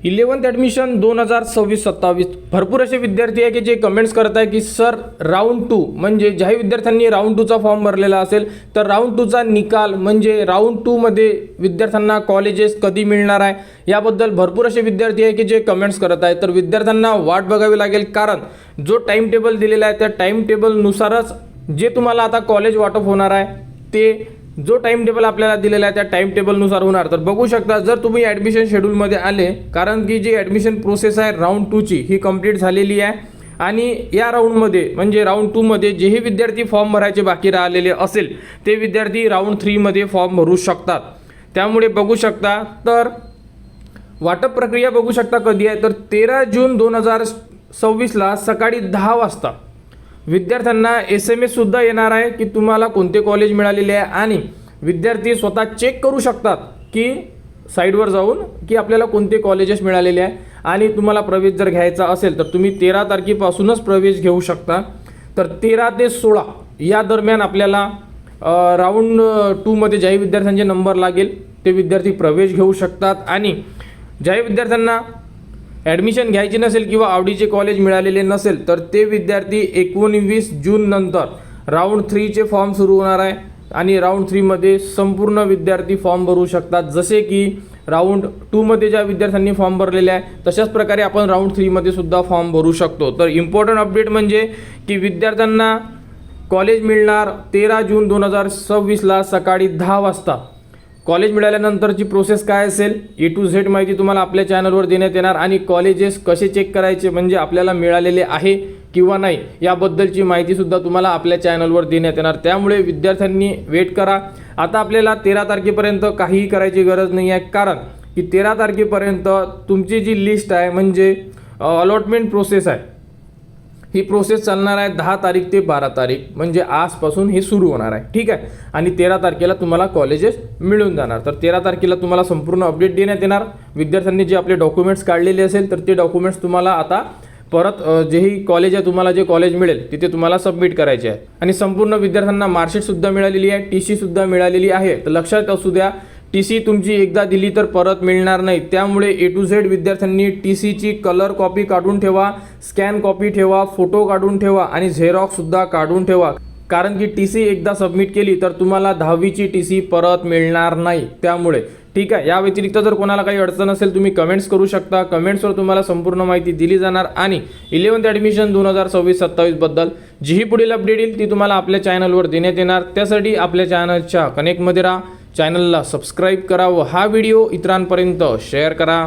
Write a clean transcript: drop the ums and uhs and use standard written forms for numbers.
11th admission 2026-27 भरपूर असे विद्यार्थी आहे की जे कमेंट्स करत आहे की सर राऊंड 2 म्हणजे ज्याही विद्यार्थ्यांनी राऊंड 2चा फॉर्म भरलेला असेल तर राऊंड 2चा निकाल म्हणजे राऊंड 2 मध्ये विद्यार्थ्यांना कॉलेजेस कधी मिळणार आहे याबद्दल भरपूर असे विद्यार्थी आहे की जे कमेंट्स करत आहेत। तर विद्यार्थ्यांना वाट बघावी लागेल, कारण जो टाइम टेबल दिलेला आहे त्या टाइम टेबलनुसारच जे तुम्हाला आता कॉलेज वाटप होणार आहे ते जो टाइम टेबल आपल्याला दिलेला आहे त्या टाइम टेबलनुसार होणार। तर बघू शकता जर तुम्ही ॲडमिशन शेड्यूलमध्ये आले, कारण की जी ॲडमिशन प्रोसेस आहे राऊंड 2ची ही कंप्लीट झालेली आहे आणि या राऊंडमध्ये म्हणजे राऊंड 2मध्ये जेही विद्यार्थी फॉर्म भरायचे बाकी राहिलेले असेल ते विद्यार्थी राऊंड 3मध्ये फॉर्म भरू शकतात। त्यामुळे बघू शकता तर वाटप प्रक्रिया बघू शकता कधी आहे तर 13 जून 2026ला सकाळी 10 वाजता विद्यार्थ्यांना SMS सुद्धा येणार आहे की तुम्हाला कोणते कॉलेज मिळालेले आहे आणि विद्यार्थी स्वतः चेक करू शकतात की साईडवर जाऊन की आपल्याला कोणते कॉलेजेस मिळालेले आहे आणि तुम्हाला प्रवेश जर घ्यायचा असेल तर तुम्ही 13 तारखेपासूनच प्रवेश घेऊ शकता। तर 13 ते 16 या दरम्यान आपल्याला राऊंड 2मध्ये ज्याही विद्यार्थ्यांचे नंबर लागेल ते विद्यार्थी प्रवेश घेऊ शकतात आणि ज्याही विद्यार्थ्यांना ॲडमिशन घ्यायची नसेल किंवा आवडीचे कॉलेज मिळालेले नसेल तर ते विद्यार्थी 19 जून नंतर राऊंड 3चे फॉर्म सुरू होणार आहे आणि राऊंड 3मध्ये संपूर्ण विद्यार्थी फॉर्म भरू शकतात। जसे की राऊंड 2मध्ये ज्या विद्यार्थ्यांनी फॉर्म भरलेले आहे तशाच प्रकारे आपण राऊंड 3मध्ये सुद्धा फॉर्म भरू शकतो। तर इम्पॉर्टंट अपडेट म्हणजे की विद्यार्थ्यांना कॉलेज मिळणार 13 जून 2026ला सकाळी 10 वाजता। कॉलेज मिळाल्यानंतरची प्रोसेस काय असेल A to Z माहिती तुम्हाला आपल्या चॅनलवर देण्यात येणार आणि कॉलेजेस कसे चेक करायचे म्हणजे आपल्याला मिळालेले आहे किंवा नाही याबद्दलची माहितीसुद्धा तुम्हाला आपल्या चॅनलवर देण्यात येणार। त्यामुळे विद्यार्थ्यांनी वेट करा। आता आपल्याला 13 तारखेपर्यंत काहीही करायची गरज नाही आहे, कारण की 13 तारखेपर्यंत तुमची जी लिस्ट आहे म्हणजे अलॉटमेंट प्रोसेस आहे ही प्रोसेस चालणार आहे 10 तारीख ते 12 तारीख म्हणजे आजपासून हे सुरू होणार आहे, ठीक आहे। आणि 13 तारखेला तुम्हाला कॉलेजेस मिळून जाणार। तर 13 तारखेला तुम्हाला संपूर्ण अपडेट देण्यात येणार। विद्यार्थ्यांनी जे आपले डॉक्युमेंट्स काढलेले असेल तर ते डॉक्युमेंट्स तुम्हाला आता परत जेही कॉलेज आहे तुम्हाला जे कॉलेज मिळेल तिथे तुम्हाला सबमिट करायचे आहे आणि संपूर्ण विद्यार्थ्यांना मार्कशीटसुद्धा मिळालेली आहे, TC सुद्धा मिळालेली आहे। तर लक्षात असू द्या TC तुमची एकदा दिली तर परत मिळणार नाही। त्यामुळे A to Z विद्यार्थ्यांनी TCची कलर कॉपी काढून ठेवा, स्कॅन कॉपी ठेवा, फोटो काढून ठेवा आणि झेरॉक्ससुद्धा काढून ठेवा, कारण की TC एकदा सबमिट केली तर तुम्हाला 10वीची TC परत मिळणार नाही। त्यामुळे ठीक आहे। या व्यतिरिक्त जर कोणाला काही अडचण असेल तुम्ही कमेंट्स करू शकता, कमेंट्सवर तुम्हाला संपूर्ण माहिती दिली जाणार आणि 11th ॲडमिशन 2026-27 बद्दल जीही पुढील अपडेट येईल ती तुम्हाला आपल्या चॅनलवर देण्यात येणार। त्यासाठी आपल्या चॅनलच्या कनेक्टमध्ये राहा, चॅनलला सबस्क्राईब करा व हा व्हिडिओ इतरांपर्यंत शेअर करा।